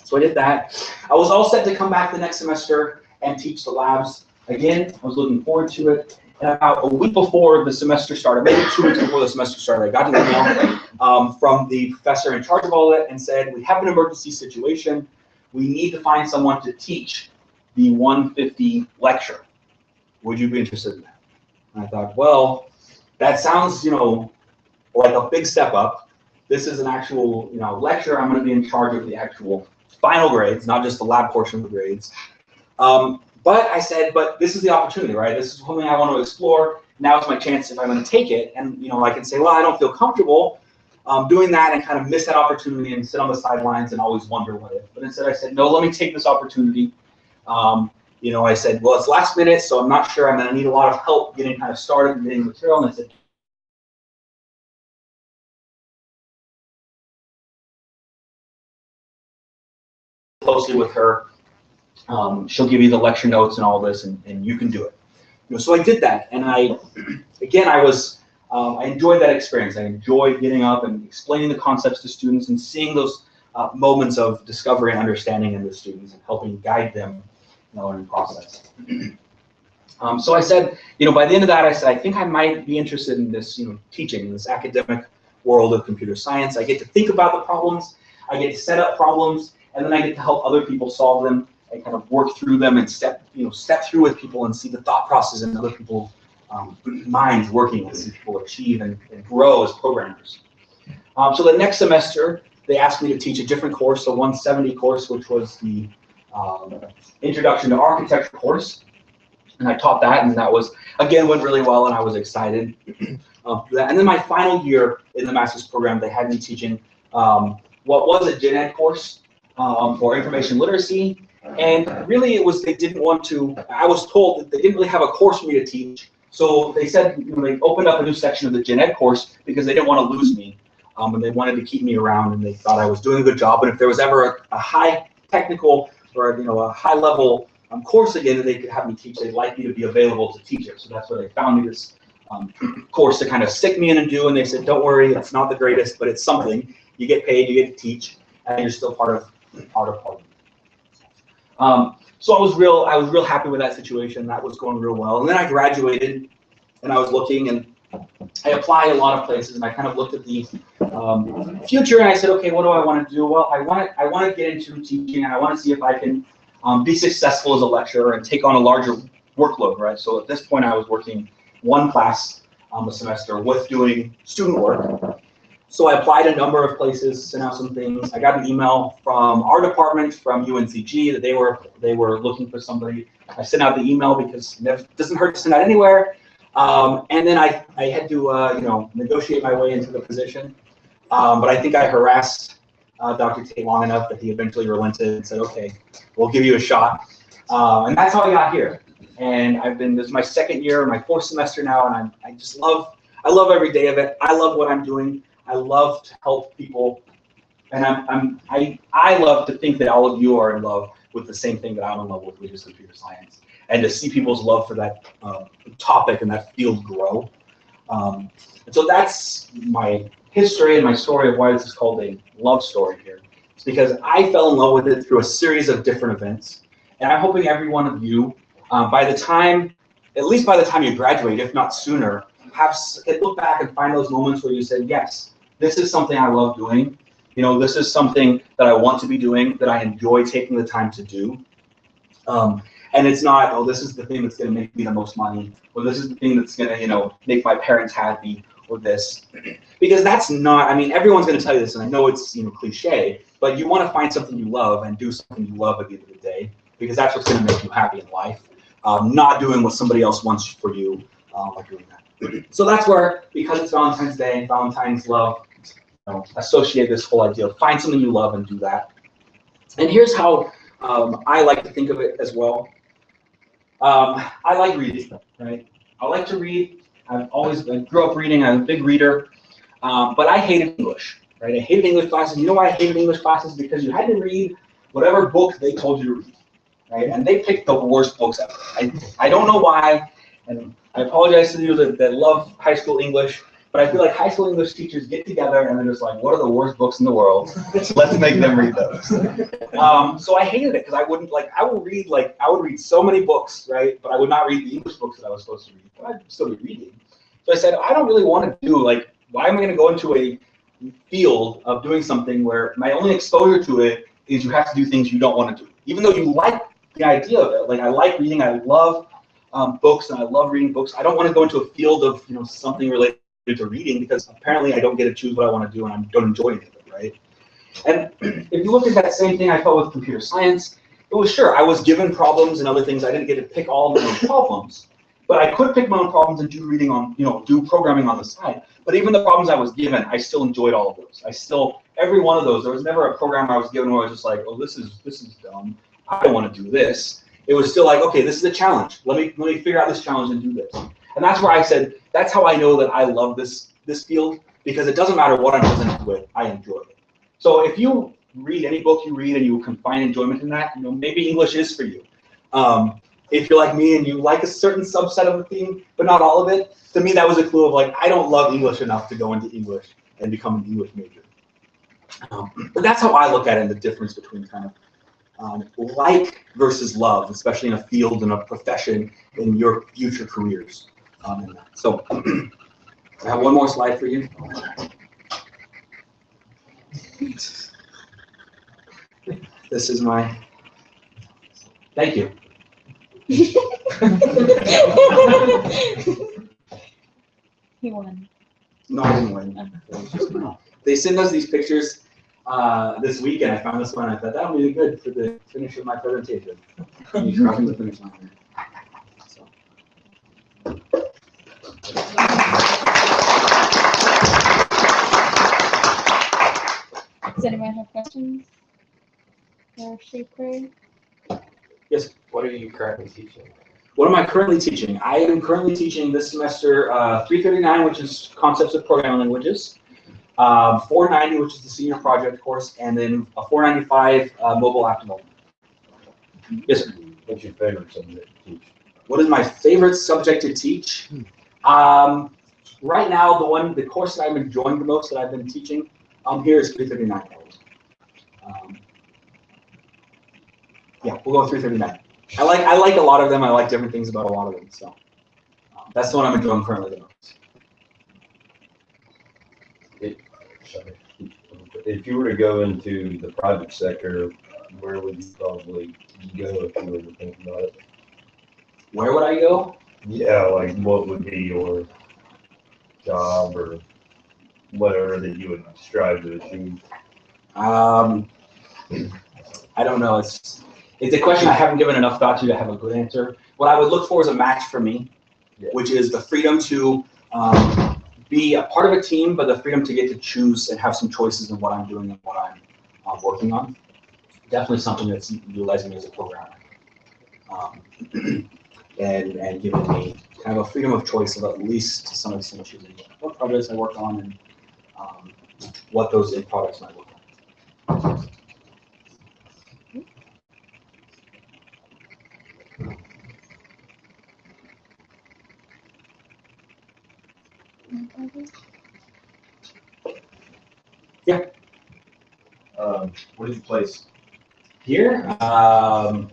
So I did that. I was all set to come back the next semester and teach the labs again. I was looking forward to it. And about a week before the semester started, maybe 2 weeks before the semester started, I got an email from the professor in charge of all of it and said, we have an emergency situation. We need to find someone to teach the 150 lecture. Would you be interested in that? And I thought, well, that sounds, like a big step up. This is an actual, lecture. I'm going to be in charge of the actual final grades, not just the lab portion of the grades. But I said, but this is the opportunity, right? This is something I want to explore. Now is my chance if I'm going to take it. And, I can say, well, I don't feel comfortable doing that and kind of miss that opportunity and sit on the sidelines and always wonder what if. But instead I said, no, let me take this opportunity. I said, well, it's last minute, so I'm not sure. I'm going to need a lot of help getting kind of started and getting material. And I said, closely with her She'll give you the lecture notes and all this, and you can do it. So I did that, and I enjoyed that experience. I enjoyed getting up and explaining the concepts to students and seeing those moments of discovery and understanding in the students and helping guide them in the learning process. So I said, by the end of that, I said, I think I might be interested in this, teaching in this academic world of computer science. I get to think about the problems, I get to set up problems, and then I get to help other people solve them and kind of work through them and step through with people and see the thought process in other people's minds working and see people achieve and grow as programmers. So the next semester, they asked me to teach a different course, a 170 course, which was the Introduction to Architecture course. And I taught that, and that was, again, went really well, and I was excited. And then my final year in the master's program, they had me teaching what was a gen ed course for information literacy. And really, it was, they didn't want to, I was told that they didn't really have a course for me to teach. So they said, they opened up a new section of the gen ed course because they didn't want to lose me. And they wanted to keep me around, and they thought I was doing a good job. And if there was ever a high technical or a high level course again that they could have me teach, they'd like me to be available to teach it. So that's where they found me this course to kind of stick me in and do. And they said, don't worry, it's not the greatest, but it's something. You get paid, you get to teach, and you're still part of part. So I was real happy with that situation. That was going real well. And then I graduated, and I was looking, and I applied a lot of places, and I kind of looked at the future, and I said, okay, what do I want to do? Well, I want to get into teaching, and I want to see if I can be successful as a lecturer and take on a larger workload, right? So at this point, I was working one class a semester with doing student work. So I applied a number of places, sent out some things. I got an email from our department, from UNCG, that they were looking for somebody. I sent out the email because it doesn't hurt to send out anywhere. And then I had to negotiate my way into the position. But I think I harassed Dr. Tate long enough that he eventually relented and said, okay, we'll give you a shot. And that's how I got here. And this is my second year, my fourth semester now, and I love every day of it. I love what I'm doing. I love to help people, and I love to think that all of you are in love with the same thing that I'm in love with, which is computer science, and to see people's love for that topic and that field grow. And so that's my history and my story of why this is called a love story here. It's because I fell in love with it through a series of different events, and I'm hoping every one of you, at least by the time you graduate, if not sooner, look back and find those moments where you said, yes, this is something I love doing. This is something that I want to be doing, that I enjoy taking the time to do. And it's not, oh, this is the thing that's going to make me the most money, or this is the thing that's going to, make my parents happy, or this. Because that's not, everyone's going to tell you this, and I know it's, cliche, but you want to find something you love and do something you love at the end of the day, because that's what's going to make you happy in life. Not doing what somebody else wants for you, like doing that. So that's where, because it's Valentine's Day, Valentine's love, associate this whole idea of find something you love and do that. And here's how I like to think of it as well. I like reading, right? I like to read. I grew up reading. I'm a big reader, but I hated English, right? I hated English classes. You know why I hated English classes? Because you had to read whatever book they told you to read, right? And they picked the worst books ever. I don't know why, and I apologize to you that love high school English, but I feel like high school English teachers get together and they're just like, what are the worst books in the world? Let's make them read those. So I hated it because I would read so many books, right? But I would not read the English books that I was supposed to read. But I'd still be reading. So I said, I don't really want to do, why am I going to go into a field of doing something where my only exposure to it is you have to do things you don't want to do. Even though you like the idea of it. I like reading, I love books, and I love reading books. I don't want to go into a field of something related to reading because apparently I don't get to choose what I want to do and I don't enjoy any of it, right? And if you look at that same thing I felt with computer science, it was sure I was given problems and other things. I didn't get to pick all of my own problems, but I could pick my own problems and do reading on, do programming on the side. But even the problems I was given, I still enjoyed all of those. Every one of those, there was never a program I was given where I was just like, oh, this is dumb. I don't want to do this. It was still like, okay, this is a challenge. Let me figure out this challenge and do this. And that's where I said, that's how I know that I love this field, because it doesn't matter what I'm presented with, I enjoy it. So if you read any book you read and you can find enjoyment in that, maybe English is for you. If you're like me and you like a certain subset of a theme, but not all of it, to me that was a clue of like, I don't love English enough to go into English and become an English major. But that's how I look at it, and the difference between kind of like versus love, especially in a field and a profession in your future careers. So I have one more slide for you. This is my, thank you. He won. No, I didn't win. They sent us these pictures this week, and I found this one. I thought that would be good for the finish of my presentation. You crossing the finish line here. So. Does anyone have questions for Schaefer? Yes. What are you currently teaching? What am I currently teaching? I am currently teaching this semester 339, which is Concepts of Programming Languages, 490, which is the senior project course, and then a 495 mobile app development. Yes, sir. What's your favorite subject to teach? What is my favorite subject to teach? Right now, the course that I'm enjoying the most that I've been teaching here is 339. Yeah, we'll go with 339. I like a lot of them. I like different things about a lot of them. So that's the one I'm enjoying currently the most. If you were to go into the private sector, where would you probably go if you were to think about it? Where would I go? Yeah, like what would be your job or whatever that you would strive to achieve? I don't know. It's a question I haven't given enough thought to have a good answer. What I would look for is a match for me, which is the freedom to be a part of a team, but the freedom to get to choose and have some choices in what I'm doing and what I'm working on. Definitely something that's utilizing me as a programmer. And giving me kind of a freedom of choice of at least to some extent choosing what projects I work on and what those end products might look like. Yeah. What did you place? Here? I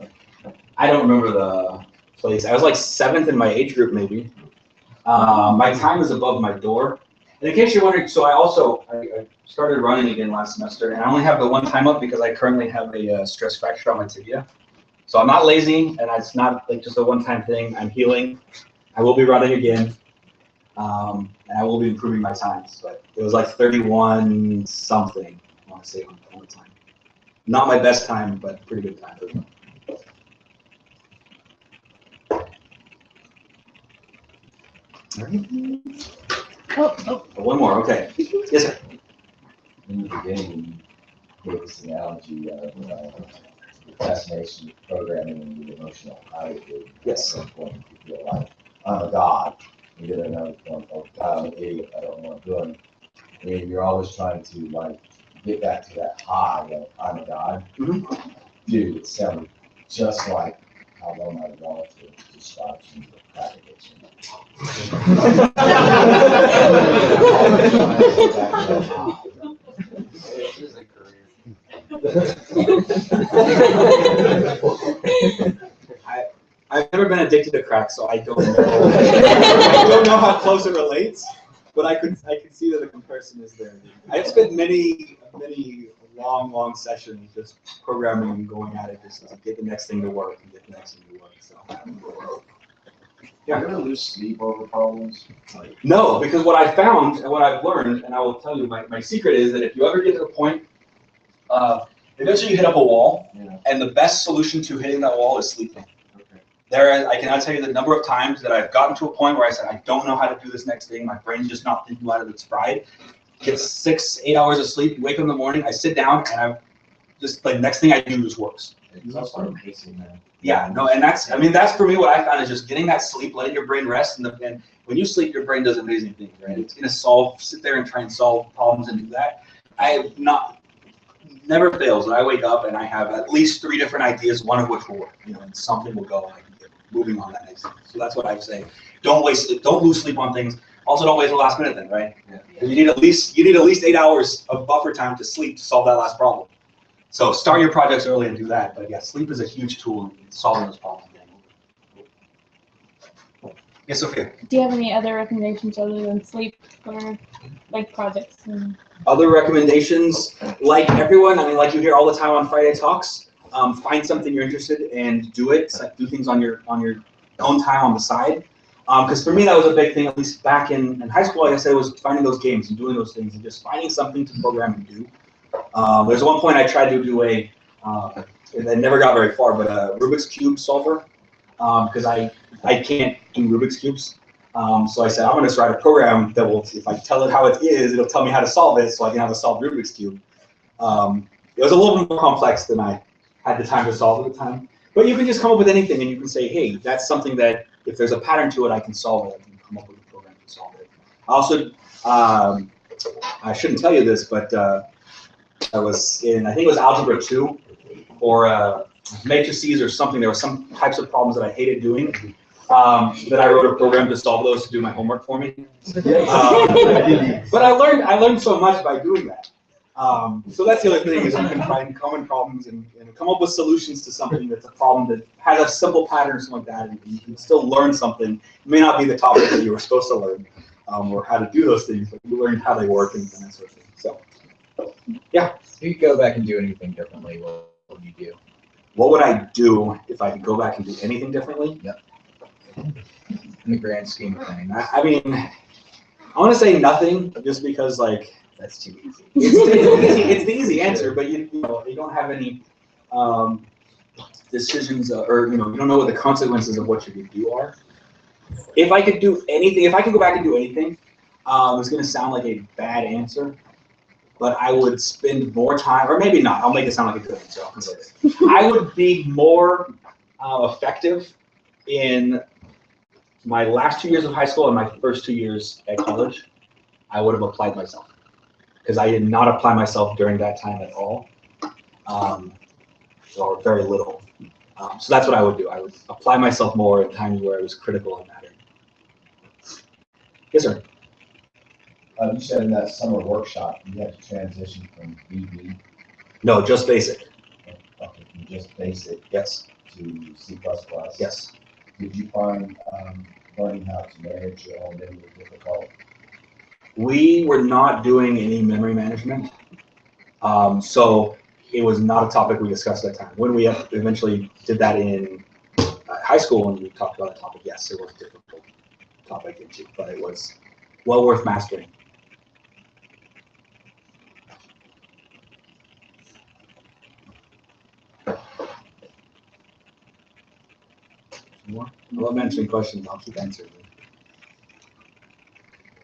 don't remember the place. I was like 7th in my age group, maybe. My time is above my door. And in case you're wondering, so I started running again last semester, and I only have the one time up because I currently have a stress fracture on my tibia. So I'm not lazy, and it's not like just a one-time thing. I'm healing. I will be running again, and I will be improving my times. But it was like 31 something. I want to say on the time. Not my best time, but pretty good time. One more, okay. Yes, sir. In the beginning, you gave this analogy of the fascination with programming and the emotional high. Yes. At some point, you feel like, I'm a god. You get another point, oh, God, I'm an idiot. I don't know what I'm doing. And you're always trying to, like, get back to that high of, I'm a god. Mm-hmm. Dude, it sounded just like how long I wanted to describe some of the propagation. I've never been addicted to crack, so I don't know. I don't know how close it relates, but I can see that the comparison is there. I've spent many long sessions just programming and going at it just to get the next thing to work and get the next thing to work. So Yeah. You ever lose sleep over problems? Like, no, because what I found and what I've learned, and I will tell you, my secret is that if you ever get to the point, eventually you hit up a wall, and the best solution to hitting that wall is sleeping. I cannot tell you the number of times that I've gotten to a point where I said, I don't know how to do this next thing. My brain's just not thinking out of its fried. Get 6-8 hours of sleep. You wake up in the morning, I sit down, and I'm just like, next thing I do just works. Yeah, no, and that's for me what I found is just getting that sleep, letting your brain rest, and when you sleep, your brain does amazing things, right? It's gonna sit there and try and solve problems and do that. I have not never fails that I wake up and I have at least 3 different ideas, one of which will work. And something will go and I can get moving on that next thing. So that's what I would say. Don't lose sleep on things. Also, don't wait till the last minute then, right? Yeah. You need at least 8 hours of buffer time to sleep to solve that last problem. So start your projects early and do that. But yeah, sleep is a huge tool in solving those problems. Yes, Sophia. Do you have any other recommendations other than sleep for like projects? Other recommendations, like everyone, I mean, like you hear all the time on Friday Talks, find something you're interested in and do it. So do things on your own time on the side. Because for me, that was a big thing, at least back in high school, like I said, was finding those games and doing those things and just finding something to program and do. There's one point I tried to do it never got very far, but a Rubik's Cube solver, because I can't do Rubik's Cubes. So I said, I'm going to write a program that will, if I tell it how it is, it'll tell me how to solve it so I can have a solved Rubik's Cube. It was a little bit more complex than I had the time to solve at the time. But you can just come up with anything and you can say, hey, that's something that if there's a pattern to it, I can solve it. I can come up with a program to solve it. Also, I shouldn't tell you this, but I was in, I think it was Algebra 2 or matrices or something. There were some types of problems that I hated doing. That I wrote a program to solve those to do my homework for me. But I learned so much by doing that. So that's the other thing is you can find common problems and come up with solutions to something that's a problem that has a simple pattern or something like that, and you can still learn something. It may not be the topic that you were supposed to learn or how to do those things, but you learned how they work and that sort of thing. So, yeah. If you could go back and do anything differently, what would you do? What would I do if I could go back and do anything differently? Yep. In the grand scheme of things. I mean, I want to say nothing just because, like, That's too easy. it's the easy answer, but you don't have any decisions or you don't know what the consequences of what you do are. If I could do anything, if I could go back and do anything, it's going to sound like a bad answer, but I would spend more time, or maybe not. I'll make it sound like a good answer. I would be more effective in my last 2 years of high school and my first 2 years at college. I would have applied myself because I did not apply myself during that time at all, or very little. So that's what I would do. I would apply myself more at times where it was critical and mattered. Yes, sir. You said in that summer workshop you had to transition from VB. No, just basic. Okay, from just basic. Yes. To C++. Yes. Did you find learning how to manage your own memory difficult? We were not doing any memory management, so it was not a topic we discussed at that time. When we eventually did that in high school, when we talked about the topic, yes, it was a difficult topic, but it was well worth mastering. More? I love answering questions. I'll keep answering them.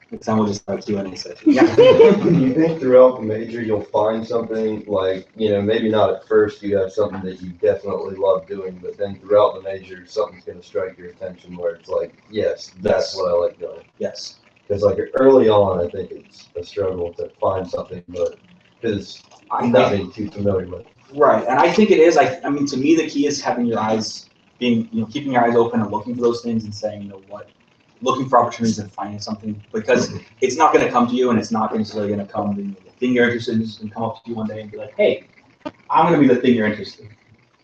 Next time we'll just have a Q&A session. Yeah. Do you think throughout the major you'll find something like, maybe not at first you have something that you definitely love doing, but then throughout the major something's going to strike your attention where it's like, yes, that's what I like doing. Yes. Because like early on, I think it's a struggle to find something, but because I'm not being too familiar with it. Right, and I think it is. I mean, to me, the key is having your eyes keeping your eyes open and looking for those things and saying, looking for opportunities and finding something, because it's not going to come to you and it's not necessarily going to come. The thing you're interested in is going to come up to you one day and be like, hey, I'm going to be the thing you're interested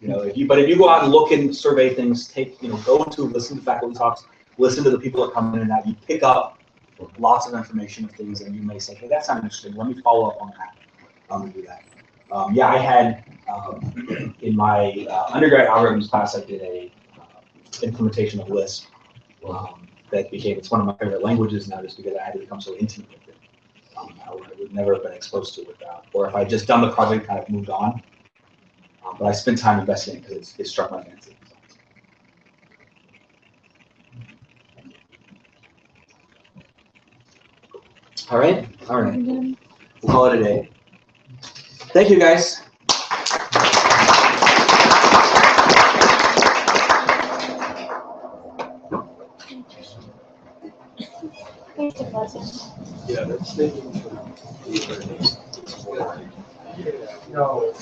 in. If you go out and look and survey things, listen to faculty talks, listen to the people that come in and out, you pick up lots of information of things and you may say, hey, that sounds interesting. Let me follow up on that. I'm going to do that. I had in my undergrad algorithms class, I did a implementation of Lisp that it's one of my favorite languages now just because I had to become so intimate with it. I would never have been exposed to it without, or if I just done the project, kind of moved on. But I spent time investing it because it struck my fancy. All right. We'll call it a day. Thank you, guys. Thanks, Yeah, that's thinking. No.